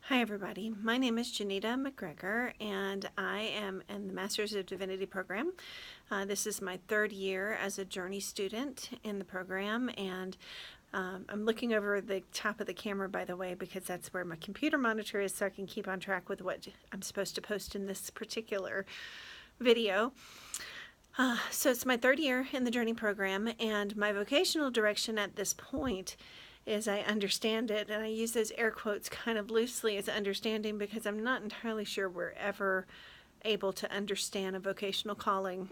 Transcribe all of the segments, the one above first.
Hi everybody, my name is Janita McGregor and I am in the Masters of Divinity program. This is my third year as a Journey student in the program, and I'm looking over the top of the camera, by the way, because that's where my computer monitor is, so I can keep on track with what I'm supposed to post in this particular video. So it's my third year in the Journey program, and my vocational direction at this point, as I understand it, and I use those air quotes kind of loosely as understanding because I'm not entirely sure we're ever able to understand a vocational calling,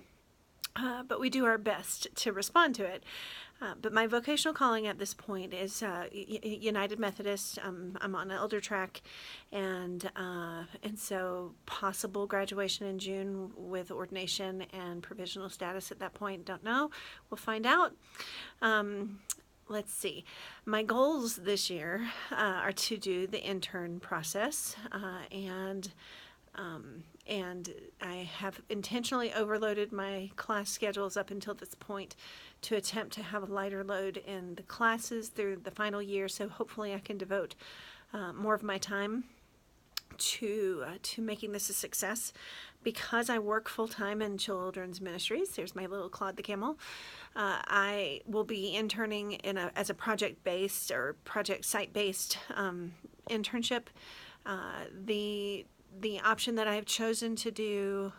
but we do our best to respond to it. But my vocational calling at this point is United Methodist. I'm on an elder track, and so possible graduation in June with ordination and provisional status at that point. Don't know. We'll find out. Let's see. My goals this year are to do the intern process, and I have intentionally overloaded my class schedules up until this point to attempt to have a lighter load in the classes through the final year. So hopefully I can devote more of my time to making this a success. Because I work full-time in children's ministries, there's my little Claude the Camel, I will be interning as a project-based or project site-based internship. The option that I've chosen to do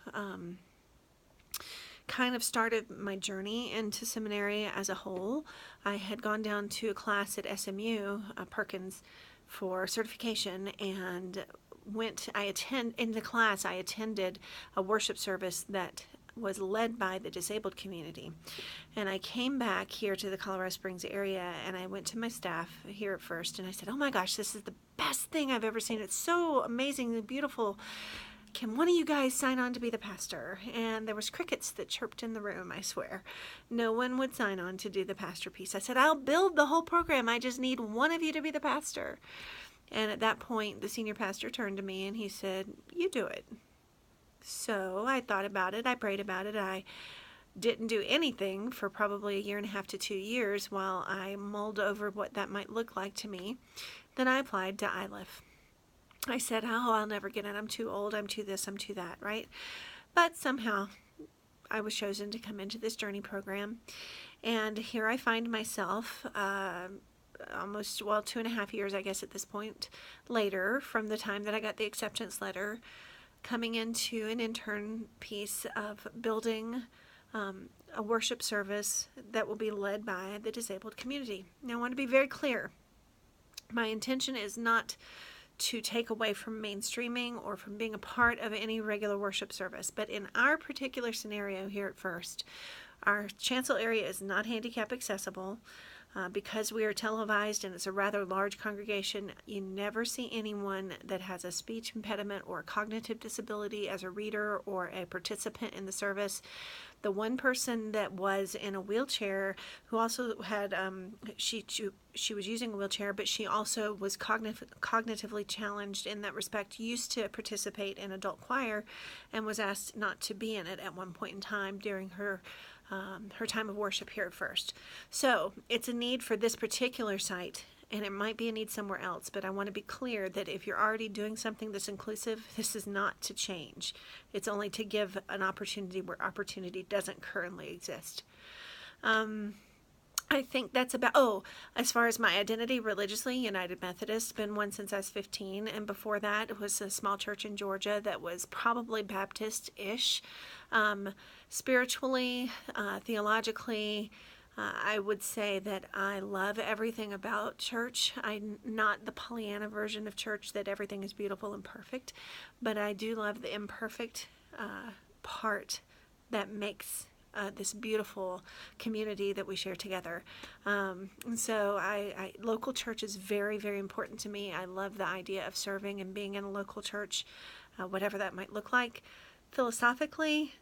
kind of started my journey into seminary as a whole. I had gone down to a class at SMU, Perkins, for certification, and in the class I attended a worship service that was led by the disabled community. And I came back here to the Colorado Springs area, and I went to my staff here at first, and I said, "Oh my gosh, this is the best thing I've ever seen. It's so amazing and beautiful. Can one of you guys sign on to be the pastor?" And there was crickets that chirped in the room, I swear. No one would sign on to do the pastor piece. I said, "I'll build the whole program. I just need one of you to be the pastor." And at that point, the senior pastor turned to me and he said, "You do it." So I thought about it. I prayed about it. I didn't do anything for probably 1.5 to 2 years while I mulled over what that might look like to me. Then I applied to Iliff. I said, "Oh, I'll never get in. I'm too old. I'm too this. I'm too that," right? But somehow I was chosen to come into this Journey program. And here I find myself almost, 2.5 years, I guess, at this point later from the time that I got the acceptance letter, coming into an intern piece of building a worship service that will be led by the disabled community. Now, I want to be very clear. My intention is not to take away from mainstreaming or from being a part of any regular worship service, but in our particular scenario here at First, our chancel area is not handicap accessible. Because we are televised and it's a rather large congregation, you never see anyone that has a speech impediment or a cognitive disability as a reader or a participant in the service. The one person that was in a wheelchair, who also had, she was using a wheelchair, but she also was cognitively challenged in that respect, used to participate in adult choir and was asked not to be in it at one point in time during her time of worship here at First. So it's a need for this particular site, and it might be a need somewhere else, but I want to be clear that if you're already doing something that's inclusive, this is not to change. It's only to give an opportunity where opportunity doesn't currently exist. I think that's about, as far as my identity religiously, United Methodist, been one since I was 15, and before that it was a small church in Georgia that was probably Baptist-ish. Spiritually, theologically, I would say that I love everything about church. I'm not the Pollyanna version of church that everything is beautiful and perfect, but I do love the imperfect part that makes this beautiful community that we share together. And so local church is very, very important to me. I love the idea of serving and being in a local church, whatever that might look like. Philosophically,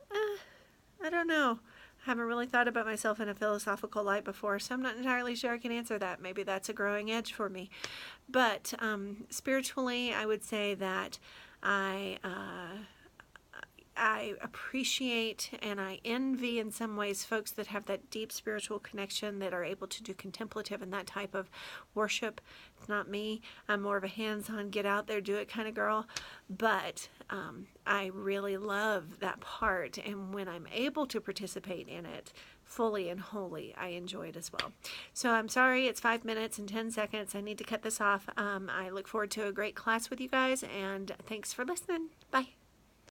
I don't know. I haven't really thought about myself in a philosophical light before, so I'm not entirely sure I can answer that. Maybe that's a growing edge for me. But spiritually, I would say that I I appreciate and I envy in some ways folks that have that deep spiritual connection, that are able to do contemplative and that type of worship. It's not me. I'm more of a hands-on, get out there, do it kind of girl. But I really love that part. And when I'm able to participate in it fully and wholly, I enjoy it as well. So I'm sorry, it's 5 minutes and 10 seconds. I need to cut this off. I look forward to a great class with you guys, and thanks for listening. Bye.